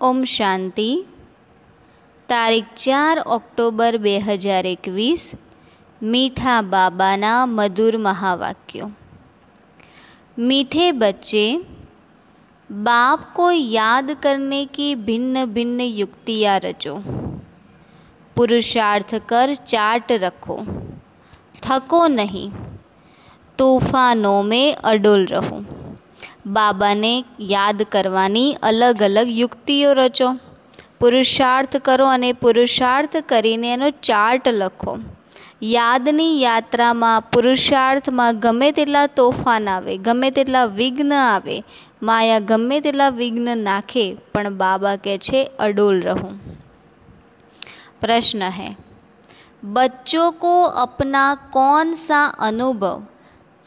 ઓમ શાંતિ. તારીખ 4 ઓક્ટોબર 2021. मीठा बाबाना मधुर महावाक्यों। मीठे बच्चे, बाप को याद करने की भिन्न भिन्न युक्तियाँ रचो। पुरुषार्थ कर चार्ट रखो, थको नहीं, तूफानों में अडोल रहो। बाबा ने याद करवानी अलग अलग युक्तिओ रचो, पुरुषार्थ करो अने पुरुषार्थ करीने एनो चार्ट लखो। यादनी यात्रामां पुरुषार्थमां गमे तेटला तोफान आवे, गमे तेटला विघ्न आवे, माया गमे तेटला विघ्न नाखे, पण बाबा कहे छे अडोल रहो। प्रश्न है, बच्चों को अपना कौन सा अनुभव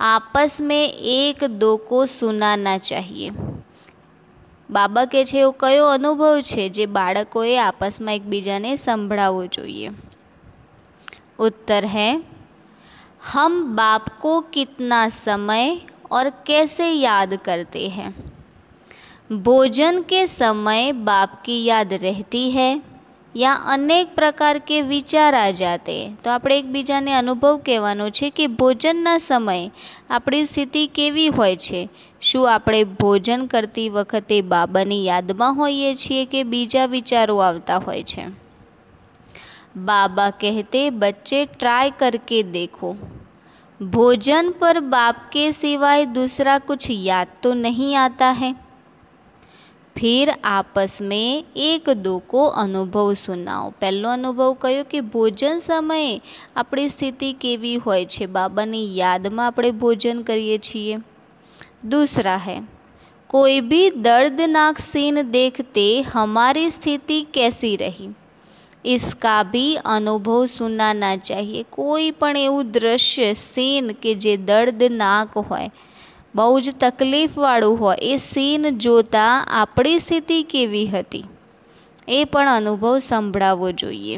आपस में एक दो को सुनाना चाहिए? बाबा कहे छे एवो कयो अनुभव छे जे बाळकोए आपस में एकबीजाने संभळाववो जोईए? उत्तर है, हम बाप को कितना समय और कैसे याद करते हैं। भोजन के समय बाप की याद रहती है या अनेक प्रकार के विचार आ जाते हैं, तो આપણે એકબીજાને અનુભવ કહેવાનો છે કે ભોજનના સમયે આપણી સ્થિતિ કેવી હોય છે। શું આપણે ભોજન કરતી વખતે બાબાની યાદમાં હોઈએ છીએ કે બીજા વિચારો આવતા હોય છે? बाबा कहते, बच्चे ट्राई करके देखो, भोजन पर बाप के सिवाय दूसरा कुछ याद तो नहीं आता है। फिर आपस में एक दो को अनुभव सुनाओ। पहलो अनुभव कयो कि भोजन समय अपनी स्थिति केवी होय छे, बाबानी यादमां आपणे भोजन करीए छीए। दूसरा है, कोई भी दर्दनाक सीन देखते हमारी स्थिति कैसी रही, इसका भी अनुभव सुनाना चाहिए। कोई पण एवं दृश्य सीन के जे दर्दनाक होय, बहु ज तकलीफवाळुं होय, ए सीन जोता आपणी स्थिति केवी हती ए पण अनुभव संभळाववो जोईए।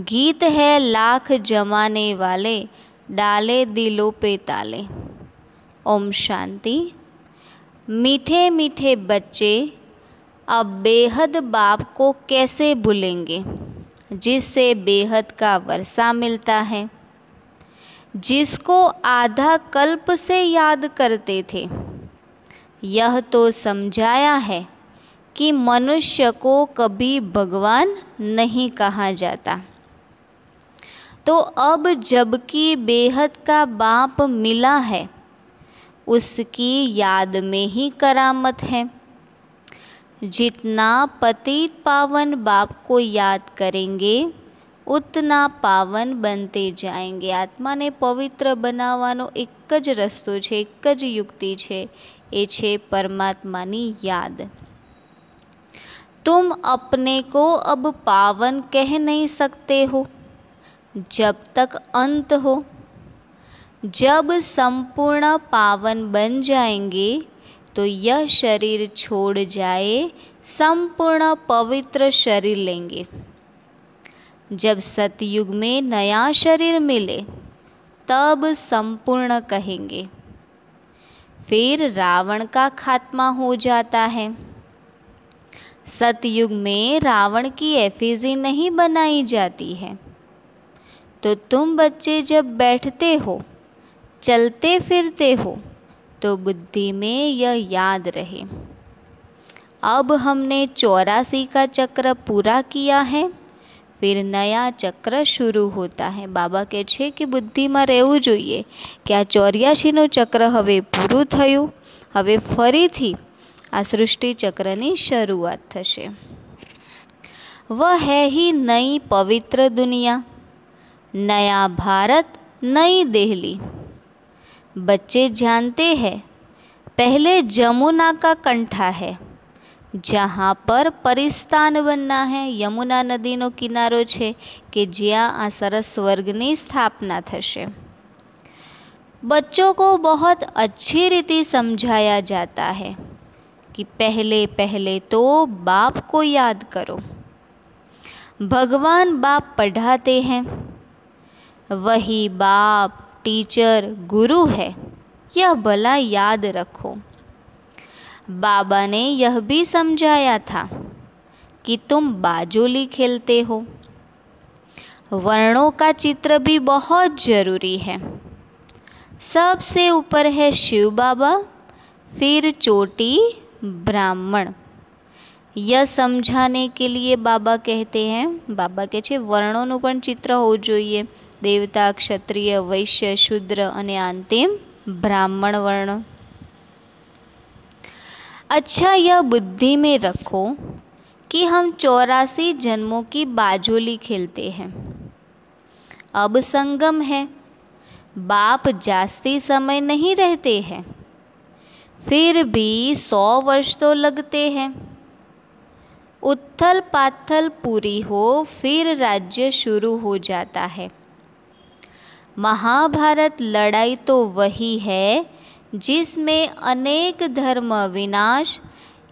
गीत है लाख जमाने वाले, डाले दिलों पे ताले। ओम शांति। मीठे मीठे बच्चे, अब बेहद बाप को कैसे भूलेंगे जिससे बेहद का वर्षा मिलता है, जिसको आधा कल्प से याद करते थे। यह तो समझाया है कि मनुष्य को कभी भगवान नहीं कहा जाता, तो अब जबकि बेहद का बाप मिला है, उसकी याद में ही करामत है। जितना पतित पावन बाप को याद करेंगे, उतना पावन बनते जाएंगे। आत्मा ने पवित्र बनावવાનો एक ज रस्तो छे, एक ज युक्ति छे, ए छे परमात्मानी याद। तुम अपने को अब पावन कह नहीं सकते हो जब तक अंत हो। जब संपूर्ण पावन बन जाएंगे तो यह शरीर छोड़ जाए, संपूर्ण पवित्र शरीर लेंगे। जब सतयुग में नया शरीर मिले तब संपूर्ण कहेंगे। फिर रावण का खात्मा हो जाता है। सतयुग में रावण की एफिजी नहीं बनाई जाती है। तो तुम बच्चे जब बैठते हो, चलते फिरते हो, तो बुद्धि में यह याद रहे, अब हमने 84 का चक्र पूरा किया है, फिर नया चक्र शुरू होता है। बाबा कहे छे कि बुद्धि में रहेवुं जोईए कि आ 84 नो चक्र हवे पूरुं थयुं, हवे फरीथी आ सृष्टि चक्रनी शरूआत थशे। वह है ही नई पवित्र दुनिया, नया भारत, नई दिल्ली। बच्चे जानते हैं, पहले जमुना का कंठा है जहाँ पर परिस्थान बनना है। यमुना नदी नो किनारो छे कि ज्यां आ सरस स्वर्गनी स्थापना थशे। बच्चों को बहुत अच्छी रीति समझाया जाता है कि पहले पहले तो बाप को याद करो। भगवान बाप पढ़ाते हैं, वही बाप टीचर गुरु है, यह भला याद रखो। बाबा ने यह भी समझाया था कि तुम बाजोली खेलते हो। वर्णों का चित्र भी बहुत जरूरी है। सबसे ऊपर है शिव बाबा, फिर चोटी ब्राह्मण। यह સમજાને के लिए बाबा कहते हैं, बाबा કહે છે વર્ણોનું પણ ચિત્ર હોવું જોઈએ, દેવતા, ક્ષત્રિય, વૈશ્ય, શૂદ્ર અને અંતિમ ब्राह्मण वर्ण। अच्छा, यह बुद्धि में रखो कि हम 84 जन्मों की बाजोली खेलते हैं। अब संगम है, बाप जास्ती समय नहीं रहते हैं, फिर भी 100 वर्ष तो लगते हैं। उथल पाथल पूरी हो फिर राज्य शुरू हो जाता है। महाभारत लड़ाई तो वही है जिसमें अनेक धर्म विनाश,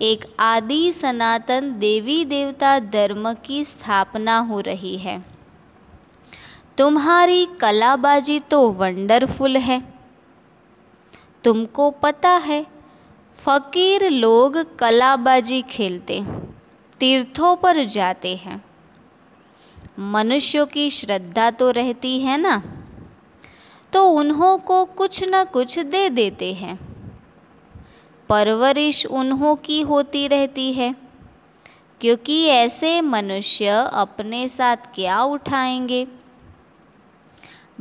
एक आदि सनातन देवी देवता धर्म की स्थापना हो रही है। तुम्हारी कलाबाजी तो वंडरफुल है। तुमको पता है, फकीर लोग कलाबाजी खेलते, तीर्थों पर जाते हैं। मनुष्यों की श्रद्धा तो रहती है ना, तो उन्हों को कुछ न कुछ दे देते हैं। परवरिश उन्हों की होती रहती है, क्योंकि ऐसे मनुष्य अपने साथ क्या उठाएंगे।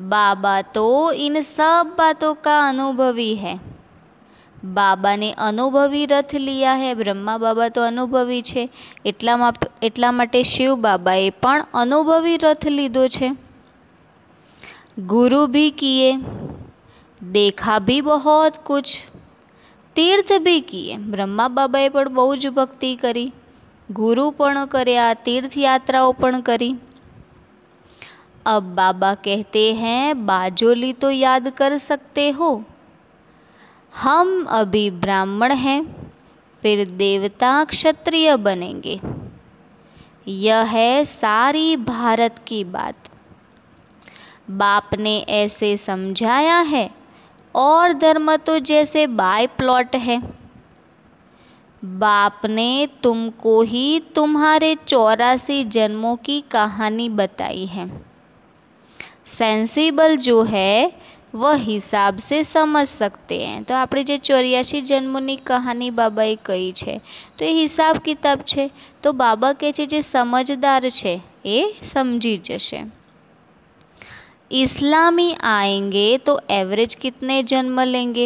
बाबा तो इन सब बातों का अनुभवी है। બાબાને અનુભવી રથ लिया है। બ્રહ્મા બાબા તો અનુભવી છે, એટલા માટે શિવ બાબાએ પણ અનુભવી રથ લીધો છે। गुरु भी किए, देखा भी बहुत कुछ, तीर्थ भी किए। ब्रह्मा बाबाએ પણ બહુ જ ભક્તિ કરી, ગુરુ પણ કર્યા, तीर्थ यात्राओं પણ કરી। अब बाबा कहते हैं, बाजोली तो याद कर सकते हो। हम अभी ब्राह्मण हैं, फिर देवता क्षत्रिय बनेंगे। यह है सारी भारत की बात। बाप ने ऐसे समझाया है, और धर्म तो जैसे बाय प्लॉट है। बाप ने तुमको ही तुम्हारे 84 जन्मों की कहानी बताई है। सेंसिबल जो है वह हिसाब से समझ सकते हैं। तो આપણે જે 84 જન્મોની કહાની બાબાએ કહી છે, તો એ હિસાબ કિતાબ છે। તો બાબા કહે છે જે સમજદાર છે એ સમજી જશે। इस्लामी आएंगे तो एवरेज कितने जन्म लेंगे,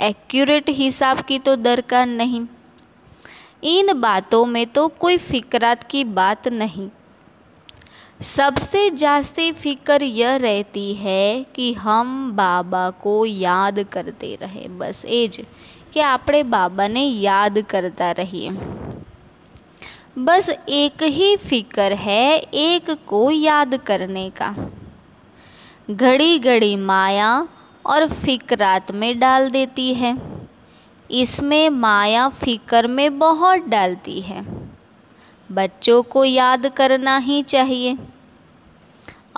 एक्यूरेट हिसाब की तो दरकार नहीं। इन बातों में तो कोई फिक्रात की बात नहीं। सबसे जास्ती फिक्र यह रहती है कि हम बाबा को याद करते रहे। बस एज कि આપણે બાબાને याद करता रहिए। बस एक ही फिक्र है, एक को याद करने का। घड़ी घड़ी माया और फिक्रात में डाल देती है। इसमें माया फिक्र में बहुत डालती है। बच्चों को याद करना ही चाहिए।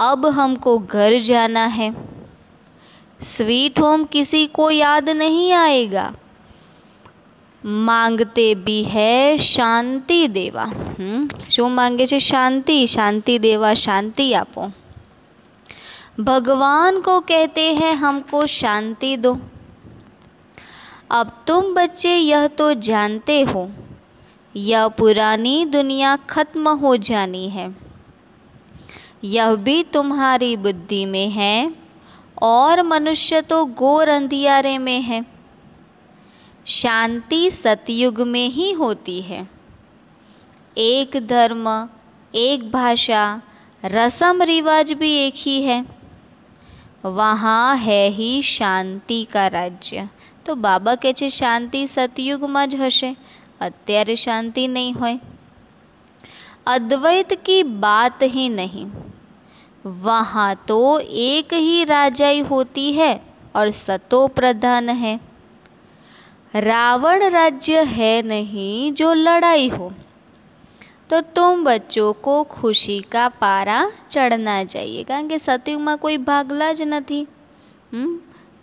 अब हमको घर जाना है। स्वीट होम किसी को याद नहीं आएगा। मांगते भी है शांति देवा। શું માંગે છે? શાંતિ। शांति देवा, शांति आपो। भगवान को कहते हैं हमको शांति दो। अब तुम बच्चे यह तो जानते हो, यह पुरानी दुनिया खत्म हो जानी है। यह भी तुम्हारी बुद्धि में है, और मनुष्य तो घोर अंधियारे में है। शांति सतयुग में ही होती है। एक धर्म, एक भाषा, रस्म रिवाज भी एक ही है। वहाँ है ही शांति का राज्य। तो बाबा કહે છે શાંતિ સતયુગમાં જ હશે, અત્યારે શાંતિ નહીં હોય। अद्वैत की बात ही नहीं, वहाँ तो एक ही राजाई होती है और सतो प्रधान है। रावण राज्य है नहीं जो लड़ाई हो। तो तुम बच्चों को खुशी का पारा चढ़ना चाहिए, कारण કે સતયુગમાં કોઈ ભાગલા જ નથી।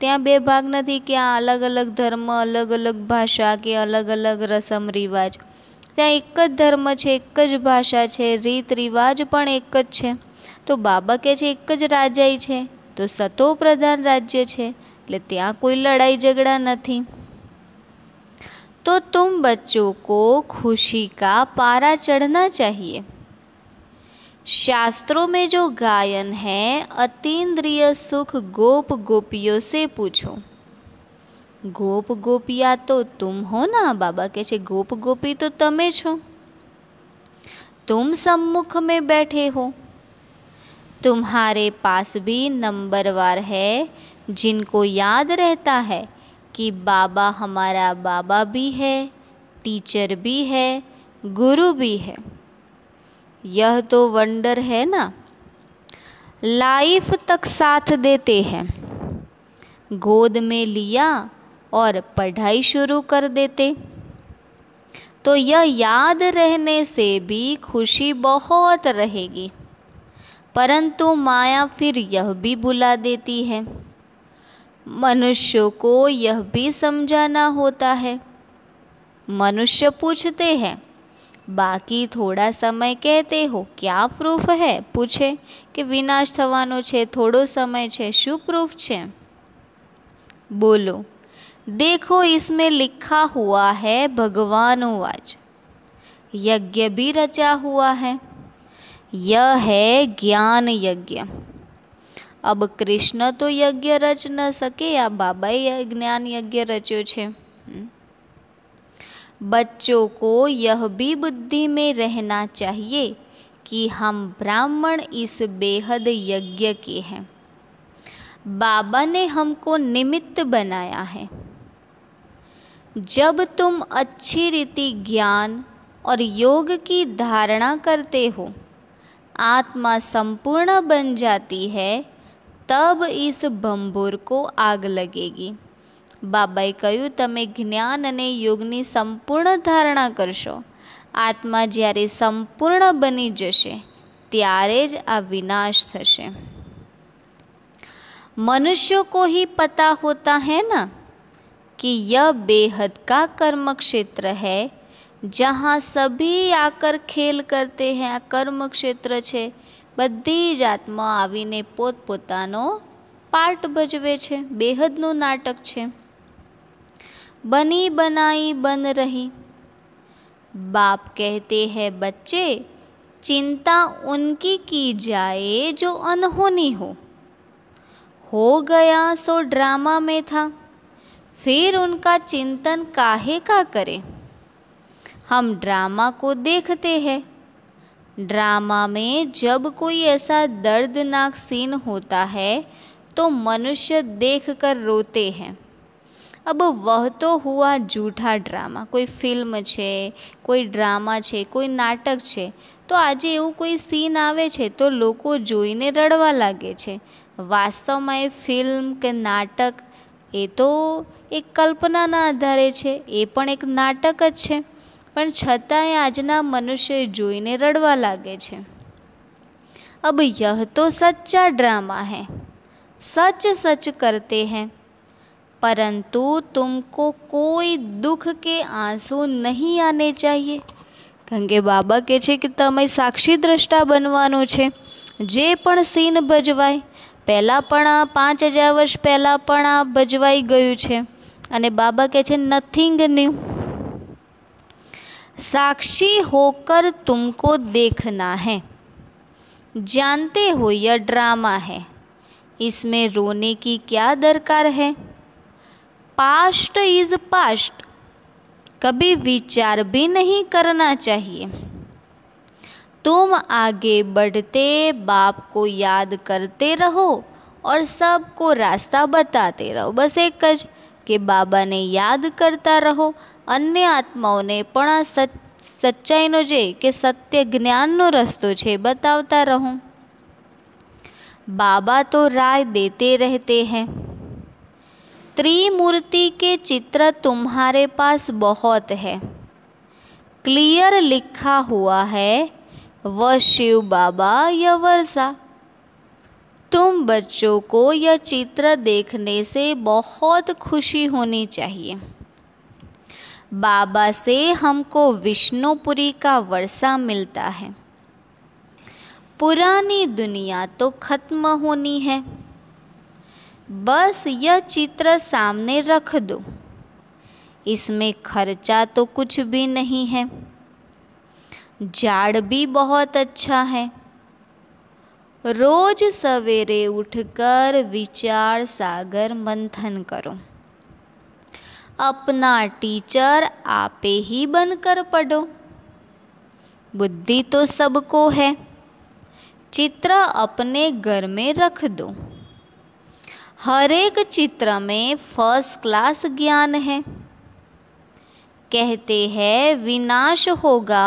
ત્યાં બે ભાગ નથી કે આ અલગ અલગ ધર્મ, અલગ અલગ ભાષા કે અલગ અલગ રસમ રિવાજ. ત્યાં એક જ ધર્મ છે, એક જ ભાષા છે, રીત રિવાજ પણ એક જ છે. તો બાબા કહે છે એક જ રાજાઈ છે, તો સતો પ્રધાન રાજ્ય છે, એટલે ત્યાં કોઈ લડાई झगड़ा नहीं. तो तुम बच्चों को खुशी का पारा चढ़ना चाहिए. शास्त्रों में जो गायन है, अतीन्द्रिय सुख गोप गोपियों से पूछो. गोप गोपिया तो तुम हो ना. बाबा कहे छे गोप गोपी तो तमे छो. तुम सम्मुख में बैठे हो. तुम्हारे पास भी नंबरवार है जिनको याद रहता है कि बाबा हमारा बाबा भी है, टीचर भी है, गुरु भी है. यह तो वंडर है ना. लाइफ तक साथ देते हैं. गोद में लिया और पढ़ाई शुरू कर देते. तो यह याद रहने से भी खुशी बहुत रहेगी. परंतु माया फिर यह भी बुला देती है. मनुष्यों को यह भी समझाना होता है. मनुष्य पूछते हैं, बाकी थोड़ा समय कहते हो, क्या प्रूफ है. पूछे कि विनाश थवानो छे, थोड़ो समय छे, शू प्रूफ छे. बोलो, देखो इसमें लिखा हुआ है भगवानुवाच. यज्ञ भी रचा हुआ है. यह है ज्ञान यज्ञ. अब कृष्ण तो यज्ञ रच न सके, आ बाबाए ज्ञान यज्ञ रच्यो छे. बच्चों को यह भी बुद्धि में रहना चाहिए कि हम ब्राह्मण इस बेहद यज्ञ के हैं. बाबा ने हमको निमित्त बनाया है. जब तुम अच्छी रीति ज्ञान और योग की धारणा करते हो, आत्मा संपूर्ण बन जाती है, तब इस बंबूर को आग लगेगी. बाबाए કહ્યું તમે જ્ઞાન અને યોગની સંપૂર્ણ ધારણા કરશો, આત્મા જ્યારે સંપૂર્ણ બની જશે ત્યારે જ આ વિનાશ થશે. मनुष्यों को ही पता होता है ना कि यह बेहद का कर्म क्षेत्र है, जहाँ सभी आकर खेल करते हैं. आ कर्म क्षेत्र छे. बधी ज आत्मा आवीने पोतपोतानो पार्ट भजवे छे. बेहदનું नाटक छे. बनी बनाई बन रही. बाप कहते हैं, बच्चे चिंता उनकी की जाए जो अनहोनी हो गया सो ड्रामा में था, फिर उनका चिंतन काहे का करें. हम ड्रामा को देखते हैं. ड्रामा में जब कोई ऐसा दर्दनाक सीन होता है तो मनुष्य देखकर रोते हैं. अब वह तो हुआ झूठा ड्रामा. कोई फिल्म छे, कोई ड्रामा छे, कोई नाटक छे, तो आज एवं कोई सीन आवे छे तो लोको जोईने रड़वा लागे छे. वास्तवमां ए फिल्म के नाटक ए तो एक कल्पनाना आधारे छे, ए पण एक नाटक ज छे. पण छतांय आजना मनुष्य जोईने रड़वा लागे छे. अब यह तो सच्चा ड्रामा है. सच सच करते हैं, परंतु तुमको कोई दुख के आंसू नहीं आने चाहिए. कारण के बाबा कहे छे कि तमे साक्षी द्रष्टा बनवानुं छे. जे पण सीन भजवाय, पहला पण 5000 वर्ष पहला पण आ भजवाई गयुं छे, अने बाबा कहे छे नथिंग न्यू. साक्षी होकर तुमको देखना है. जानते हो यह ड्रामा है, इसमें रोने की क्या दरकार है. Past is past. कभी विचार भी नहीं करना चाहिए. तुम आगे बढ़ते बाप को याद करते रहो और सबको रास्ता बताते रहो. बस एक ज कि बाबा ने याद करता रहो, अन्य आत्माओने पण आ सच्चाईनो जे कि सत्य ज्ञाननो रस्तो छे बतावता रहो. बाबा तो राय देते रहते हैं. त्रिमूर्ति के चित्र तुम्हारे पास बहुत है. क्लियर लिखा हुआ है, वह शिव बाबा या वर्षा. तुम बच्चों को यह चित्र देखने से बहुत खुशी होनी चाहिए। बाबा से हमको विष्णुपुरी का वर्षा मिलता है। पुरानी दुनिया तो खत्म होनी है, बस यह चित्र सामने रख दो। इसमें खर्चा तो कुछ भी नहीं है, झाड़ भी बहुत अच्छा है। रोज सवेरे उठकर विचार सागर मंथन करो। अपना टीचर आपे ही बनकर पढ़ो। बुद्धि तो सबको है, चित्र अपने घर में रख दो। हर एक चित्र में फर्स्ट क्लास ज्ञान है। कहते हैं विनाश होगा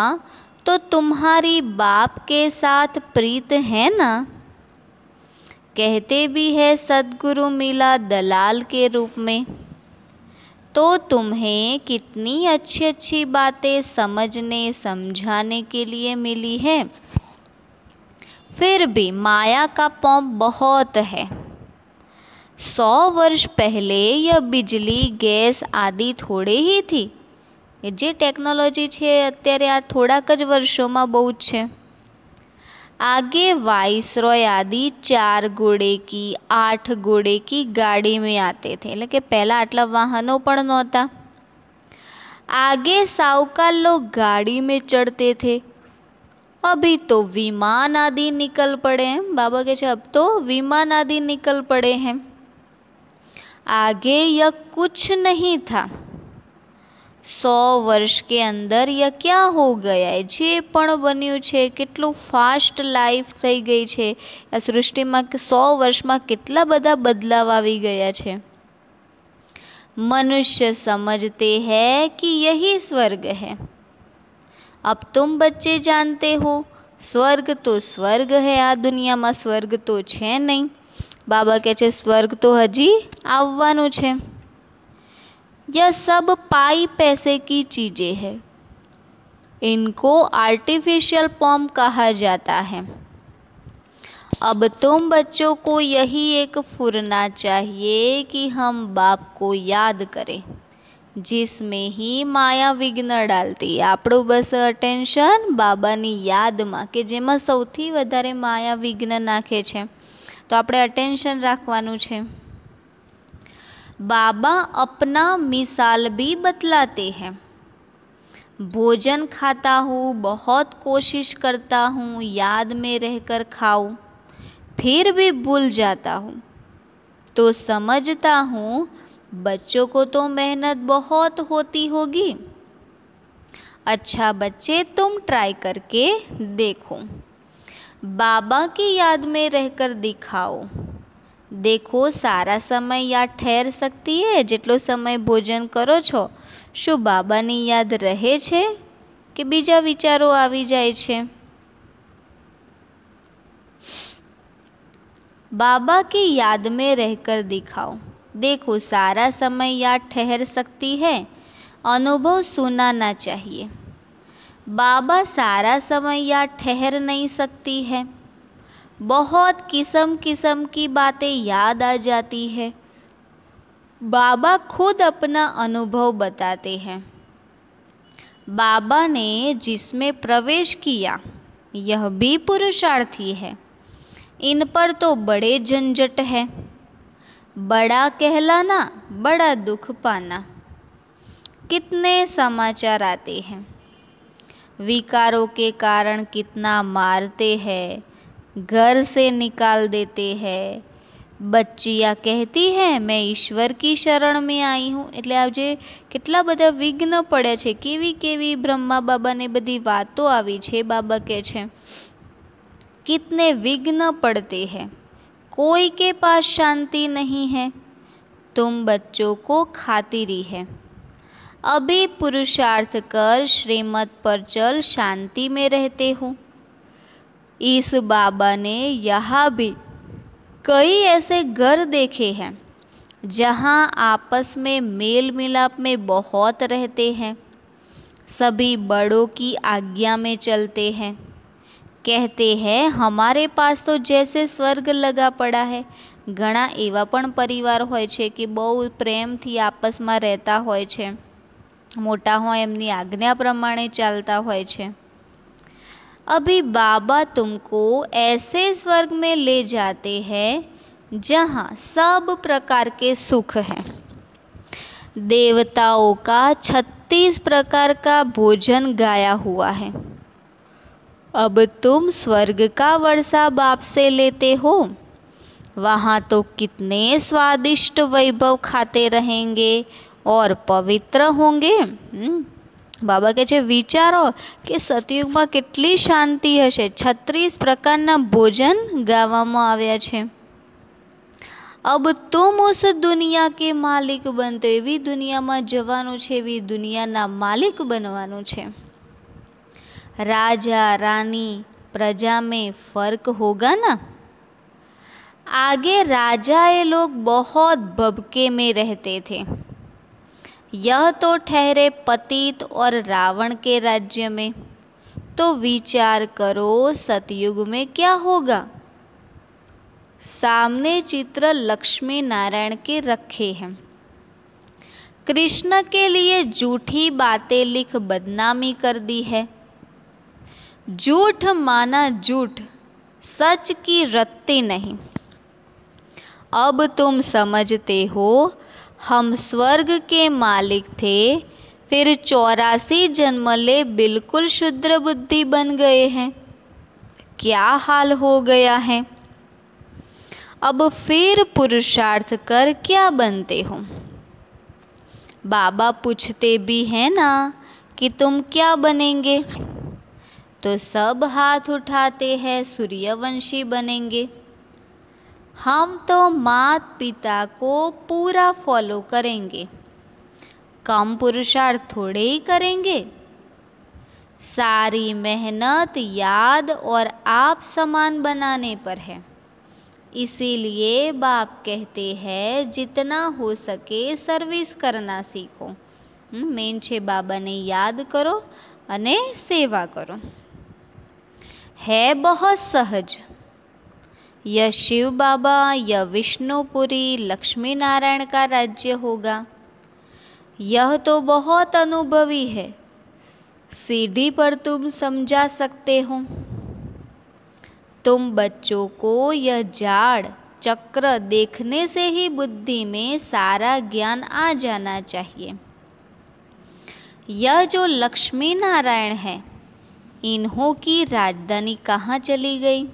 तो तुम्हारी बाप के साथ प्रीत है ना। कहते भी है सद्गुरु मिला दलाल के रूप में। तो तुम्हें कितनी अच्छी अच्छी बातें समझने समझाने के लिए मिली है। फिर भी माया का पॉप बहुत है। 100 वर्ष पहले यह बिजली गैस आदि थोड़े ही थी। જે ટેકનોલોજી છે અત્યારે આ થોડાક જ વર્ષોમાં બહુ જ છે। आगे वाइसरॉय आदि 4 घोड़े की 8 घोड़े की गाड़ी में आते थे, એટલે કે પહેલા આટલા વાહનો પણ નહોતા। आगे साहूकार लोग गाड़ी में चढ़ते थे, अभी तो विमान आदि निकल पड़े हैं। बाबा कहते अब तो विमान आदि निकल पड़े हैं। आगे यह कुछ नहीं था। 100 वर्ष के अंदर यह क्या हो गया है, जे पण बन्यु छे કેટલું ફાસ્ટ લાઈફ થઈ ગઈ છે। આ સૃષ્ટિમાં 100 વર્ષમાં કેટલા બધા બદલાવ આવી ગયા છે। मनुष्य समझते हैं कि यही स्वर्ग है। अब तुम बच्चे जानते हो स्वर्ग तो स्वर्ग है, आ दुनिया में स्वर्ग तो छे नहीं। बाबा कहे छे स्वर्ग तो हजी आववानुं छे। यह सब पाई पैसे की चीजें हैं, इनको आर्टिफिशियल फॉर्म कहा जाता है। अब तुम बच्चों को यही एक फुरना चाहिए कि हम बाप को याद करें, जिसमें ही माया विघ्न डालती। आपणु बस अटेन्शन बाबानी यादमां के जेमां सौथी वधारे माया विघ्न नाखे छे, तो आपणे अटेन्शन राखवानुं छे। बाबा अपना मिसाल भी बतलाते हैं। भोजन खाता हूँ, बहुत कोशिश करता हूँ याद में रहकर खाऊं, फिर भी भूल जाता हूँ, तो समझता हूँ बच्चों को तो मेहनत बहुत होती होगी। अच्छा बच्चे तुम ट्राई करके देखो, बाबा की याद में रहकर दिखाओ। देखो सारा समय याद ठहर सकती है। जेटलो समय भोजन करो छो शू बाबानी याद रहे छे कि बीजा विचारो आवी जाय छे। बाबा की याद में रहकर दिखाओ। देखो सारा समय याद ठहर सकती है, अनुभव सुनाना चाहिए। बाबा सारा समय याद ठहर नहीं सकती है, बहुत किस्म किस्म की बातें याद आ जाती है। बाबा खुद अपना अनुभव बताते हैं। बाबा ने जिसमें प्रवेश किया यह भी पुरुषार्थी है। इन पर तो बड़े झंझट है। बड़ा कहलाना बड़ा दुख पाना। कितने समाचार आते हैं, विकारों के कारण कितना मारते हैं, घर से निकाल देते हैं। बच्चियाँ कहती है मैं ईश्वर की शरण में आई हूँ। એટલે આજે કેટલા બધા વિઘ્ન પડ્યા છે, કેવી કેવી બ્રહ્મા બાબાને બધી વાતો આવી છે। બાબા કહે છે कितने विघ्न पड़ते हैं, कोई के पास शांति नहीं है। तुम बच्चों को खातिरी है, अभी पुरुषार्थ कर श्रीमत पर चल शांति में रहते हो। इस बाबा ने यहाँ भी कई ऐसे घर देखे हैं जहाँ आपस में मेल मिलाप में बहुत रहते हैं, सभी बड़ों की आज्ञा में चलते हैं, कहते हैं हमारे पास तो जैसे स्वर्ग लगा पड़ा है। ઘણા એવા પણ પરિવાર હોય છે કે બહુ પ્રેમથી આપસમાં રહેતા હોય છે, મોટા હોય એમની આજ્ઞા પ્રમાણે ચાલતા હોય છે। अभी बाबा तुमको ऐसे स्वर्ग में ले जाते हैं जहाँ सब प्रकार के सुख हैं। देवताओं का 36 प्रकार का भोजन गाया हुआ है। अब तुम स्वर्ग का वर्षा बाप से लेते हो, वहाँ तो कितने स्वादिष्ट वैभव खाते रहेंगे और पवित्र होंगे। बाबा કહે છે વિચારો કે સતયુગમાં કેટલી શાંતિ હશે। 36 પ્રકારના ભોજન ગાવામાં આવ્યા છે। अब तुम उस दुनिया के मालिक बनते, એવી દુનિયામાં જવાનું છે, એવી દુનિયાના માલિક બનવાનું છે। राजा रानी प्रजा में फर्क होगा ना। आगे राजा ये लोग बहुत भभके में रहते थे। यह तो ठहरे पतित और रावण के राज्य में, तो विचार करो सतयुग में क्या होगा। सामने चित्र लक्ष्मी नारायण के रखे हैं। कृष्ण के लिए झूठी बातें लिख बदनामी कर दी है। झूठ माना झूठ, सच की रत्ती नहीं। अब तुम समझते हो हम स्वर्ग के मालिक थे, फिर 84 जन्म ले बिल्कुल शुद्र बुद्धि बन गए हैं। क्या हाल हो गया है। अब फिर पुरुषार्थ कर क्या बनते हो। बाबा पूछते भी हैं ना कि तुम क्या बनेंगे, तो सब हाथ उठाते हैं सूर्यवंशी बनेंगे। हम तो माता पिता को पूरा फॉलो करेंगे, कम पुरुषार्थ थोड़े ही करेंगे। सारी मेहनत याद और आप समान बनाने पर है। इसीलिए बाप कहते हैं जितना हो सके सर्विस करना सीखो। मेन छे बाबा ने याद करो अने सेवा करो। है बहुत सहज। यह शिव बाबा या विष्णुपुरी लक्ष्मी नारायण का राज्य होगा। यह तो बहुत अनुभवी है, सीढ़ी पर तुम समझा सकते हो। तुम बच्चों को यह जाड़ चक्र देखने से ही बुद्धि में सारा ज्ञान आ जाना चाहिए। यह जो लक्ष्मी नारायण है, इन्हों की राजधानी कहाँ चली गई।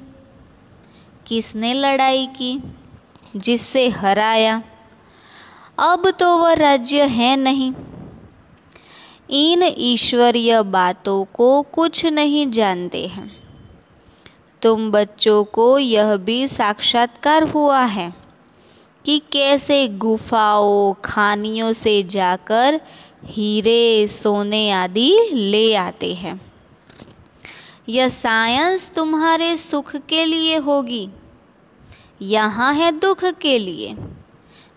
किसने लड़ाई की, जिससे हराया। अब तो वह राज्य है नहीं। इन ईश्वरीय बातों को कुछ नहीं जानते हैं। तुम बच्चों को यह भी साक्षात्कार हुआ है कि कैसे गुफाओं खानियों से जाकर हीरे सोने आदि ले आते हैं। यह साइंस तुम्हारे सुख के लिए होगी, यहाँ है दुख के लिए।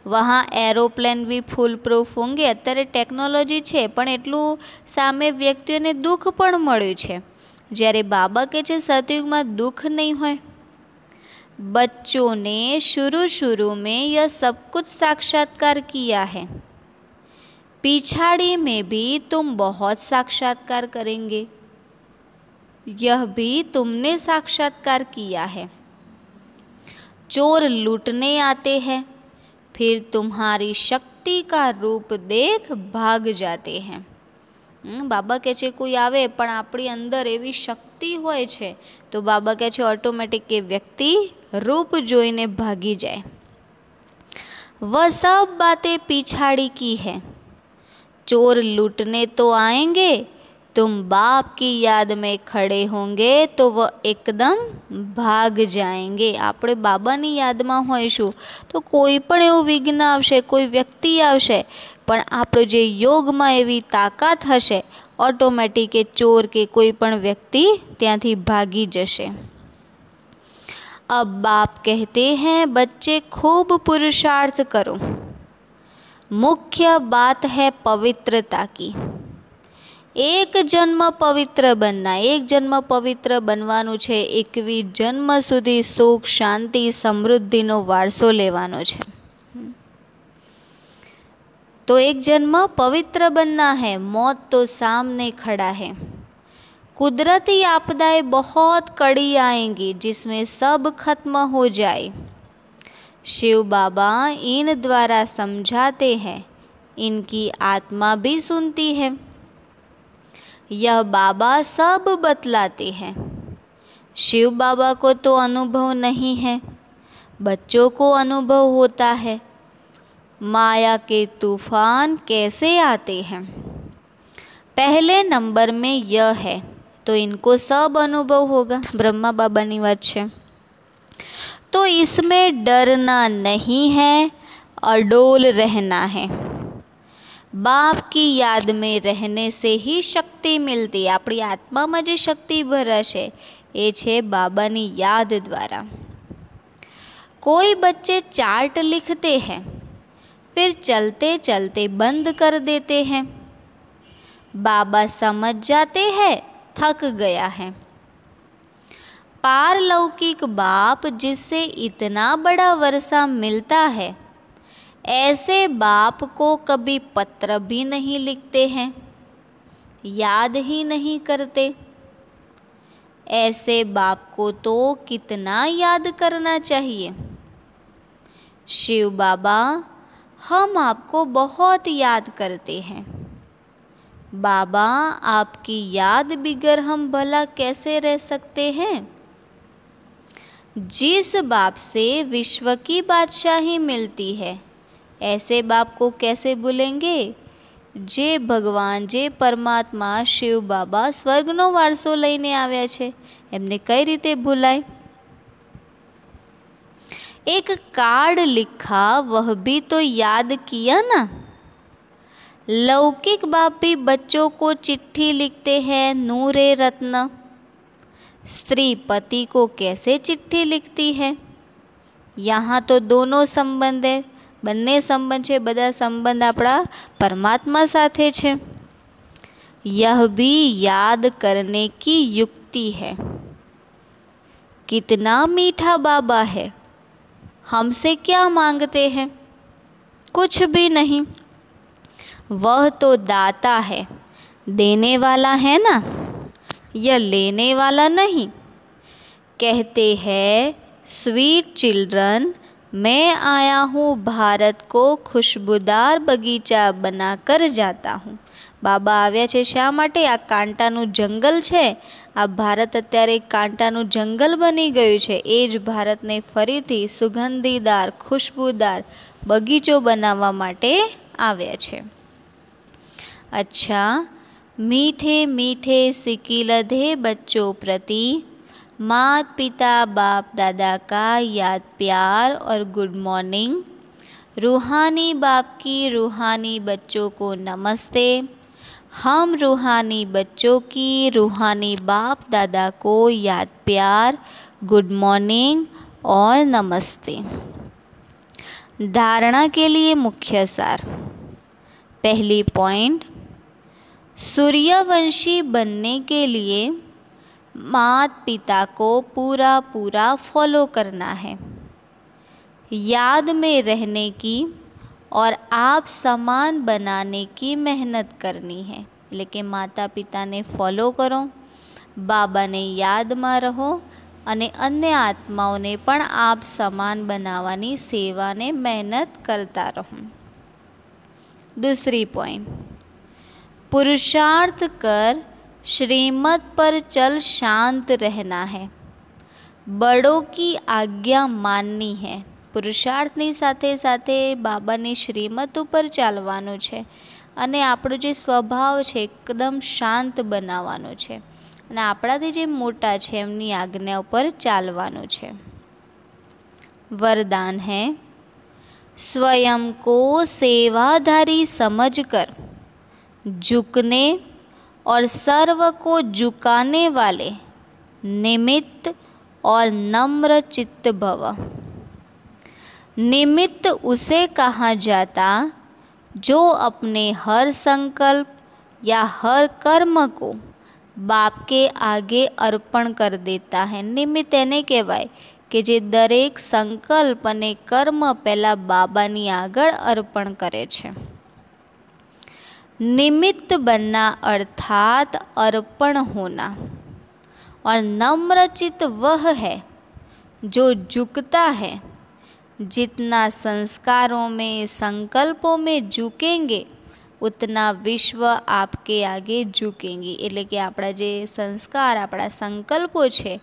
वहाँ एरोप्लेन भी फूल प्रूफ होंगे। અત્યારે ટેકનોલોજી છે પણ એટલું સામે વ્યક્તિઓને દુઃખ પણ મળ્યું છે, જ્યારે બાબા કહે છે સતયુગમાં દુઃખ નહીં હોય। बच्चों ने शुरू में यह सब कुछ साक्षात्कार किया है। पिछाड़ी में भी तुम बहुत साक्षात्कार करेंगे। यह भी तुमने साक्षात्कार किया है। चोर लूटने आते हैं, फिर तुम्हारी शक्ति का रूप देख भाग जाते हैं। बाबा કહે છે કોઈ આવે પણ આપણી અંદર એવી શક્તિ હોય છે તો બાબા કહે છે ઓટોમેટિક એ વ્યક્તિ रूप જોઈને ભાગી જાય। वह सब बातें पिछाड़ी की है। चोर लूटने तो आएंगे, तुम बाप की याद में खड़े होंगे तो वह एकदम भाग जाएंगे। આપણે બાબાની યાદમાં હોઈશું તો કોઈ પણ એવું વિઘ્ન આવશે, કોઈ વ્યક્તિ આવશે, પણ આપણો જે યોગમાં એવી તાકાત હશે, ઓટોમેટિક એ ચોર કે કોઈ પણ વ્યક્તિ ત્યાંથી ભાગી જશે। अब बाप कहते हैं बच्चे खूब पुरुषार्थ करो। मुख्य बात है पवित्रता की। એક જન્મ પવિત્ર બનના, એક જન્મ પવિત્ર બનવાનું છે, 21 જન્મ સુધી સુખ શાંતિ સમૃદ્ધિનો વારસો લેવાનો છે। तो एक जन्म पवित्र बनना है, मौत तो सामने खड़ा है। कुदरती आपदाएं बहुत कड़ी आएंगी जिसमें सब खत्म हो जाए। शिव बाबा इन द्वारा समझाते हैं, इनकी आत्मा भी सुनती है। यह बाबा सब बतलाते हैं। शिव बाबा को तो अनुभव नहीं है, बच्चों को अनुभव होता है। माया के तूफान कैसे आते हैं। पहले नंबर में यह है तो इनको सब अनुभव होगा। ब्रह्मा बाबा की बात है। तो इसमें डरना नहीं है, अडोल रहना है। बाप की याद में रहने से ही शक्ति मिलती है। अपनी आत्मा में जो शक्ति भराशे ए छे बाबानी याद द्वारा। कोई बच्चे चार्ट लिखते हैं फिर चलते चलते बंद कर देते हैं। बाबा समझ जाते हैं थक गया है। पारलौकिक बाप जिससे इतना बड़ा वर्षा मिलता है, ऐसे बाप को कभी पत्र भी नहीं लिखते हैं, याद ही नहीं करते। ऐसे बाप को तो कितना याद करना चाहिए। शिव बाबा, हम आपको बहुत याद करते हैं। बाबा, आपकी याद बिगर हम भला कैसे रह सकते हैं। जिस बाप से विश्व की बादशाही मिलती है, ऐसे बाप को कैसे भूलेंगे। जे भगवान, जे परमात्मा शिव बाबा स्वर्गनो वारसो लईने आव्या छे, एमने कई रीते भूलाय। एक कार्ड लिखा, वह भी तो याद किया ना। लौकिक बाप भी बच्चों को चिट्ठी लिखते हैं, नूरे रत्न। स्त्री पति को कैसे चिट्ठी लिखती है। यहाँ तो दोनों संबंध है, बन्ने संबंध है, बधा संबंध आपड़ा परमात्मा साथे छे। यह भी याद करने की युक्ति है। कितना मीठा बाबा है, हमसे क्या मांगते हैं, कुछ भी नहीं। वह तो दाता है, देने वाला है ना, यह लेने वाला नहीं। कहते हैं स्वीट चिल्ड्रन, मैं आया हूँ भारत को खुशबूदार बगीचा बनाकर जाता हूँ। बाबा आव्या छे शा माटे। आ कांटानुं जंगल छे, आ भारत अत्यारे कांटानुं जंगल बनी गयुं छे। ए ज भारतने फरीथी सुगंधीदार खुशबूदार बगीचो बनाववा माटे आव्या छे। अच्छा, मीठे मीठे सिकिलधे बच्चों प्रति माता पिता बाप दादा का याद प्यार और गुड मॉर्निंग। रूहानी बाप की रूहानी बच्चों को नमस्ते। हम रूहानी बच्चों की रूहानी बाप दादा को याद प्यार, गुड मॉर्निंग और नमस्ते। धारणा के लिए मुख्य सार। पहली पॉइंट, सूर्यवंशी बनने के लिए माता पिता को पूरा पूरा फॉलो करना है, याद में रहने की और आप समान बनाने की मेहनत करनी है। એટલે કે માતા પિતાને ફોલો કરો, બાબાને યાદમાં રહો અને અન્ય આત્માઓને પણ આપ સમાન બનાવવાની સેવાને મહેનત કરતા રહો। दूसरी पॉइंट, पुरुषार्थ कर श्रीमत पर चल शांत रहना है, बड़ों की आज्ञा माननी है। पुरुषार्थनी साथे साथे बाबानी श्रीमत पर चालवानुं छे अने आपणो जे स्वभाव छे एकदम शांत बनाववानो छे अने आपणाथी जे मोटा छे एमनी आज्ञा पर चालवानुं छे। वरदान है, स्वयं को सेवाधारी समझकर झुकने और सर्व को झुकाने वाले निमित्त और नम्र चित्त भव। निमित्त उसे कहा जाता जो अपने हर संकल्प, या हर कर्म को બાપ કે આગે અર્પણ કર દેતા હૈ. નિમિત્ત એને કહેવાય કે જે દરેક સંકલ્પ અને કર્મ પહેલા બાબાની આગળ અર્પણ કરે છે. निमित्त बनना अर्थात अर्पण होना. और नम्र चित्त वह है जो झुकता है. जितना संस्कारों में संकल्पों में झुकेंगे उतना विश्व आपके आगे झुकेंगे. એટલે કે આપણા જે સંસ્કાર આપણા સંકલ્પો છે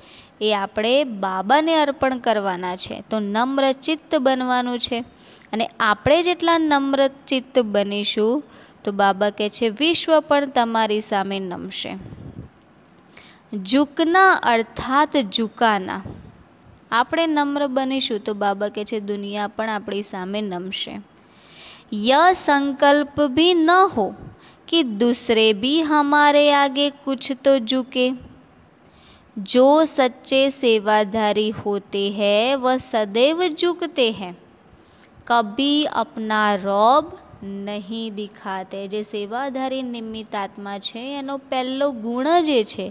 એ આપણે બાબાને અર્પણ કરવાના છે. તો નમ્ર ચિત્ત બનવાનું છે અને આપણે જેટલા નમ્ર ચિત્ત બનીશું તો બાબા કહે છે વિશ્વ પણ તમારી સામે નમશે. ઝુકના અર્થાત ઝુકાના. આપણે નમ્ર બનીશું તો બાબા કહે છે દુનિયા પણ આપણી સામે નમશે. यह संकल्प भी न हो कि दूसरे भी हमारे आगे कुछ तो झुके. जो सच्चे सेवाधारी होते हैं वह सदैव झुकते हैं, कभी अपना रौब नहीं दिखाते. જે સેવાધારી નિમિત્ત આત્મા છે એનો પહેલો ગુણ જે છે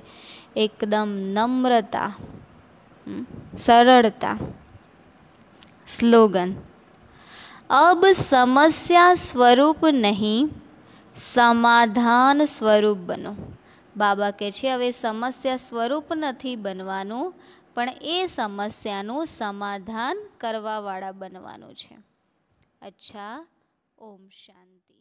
એકદમ નમ્રતા, સરળતા. સ્લોગન: अब समस्या स्वरूप नहीं સમાધાન સ્વરૂપ બનો. બાબા કહે છે હવે સમસ્યા સ્વરૂપ નથી બનવાનું પણ એ સમસ્યાનું સમાધાન કરવાવાળા બનવાનું છે. અચ્છા, ઓમ શાંતિ.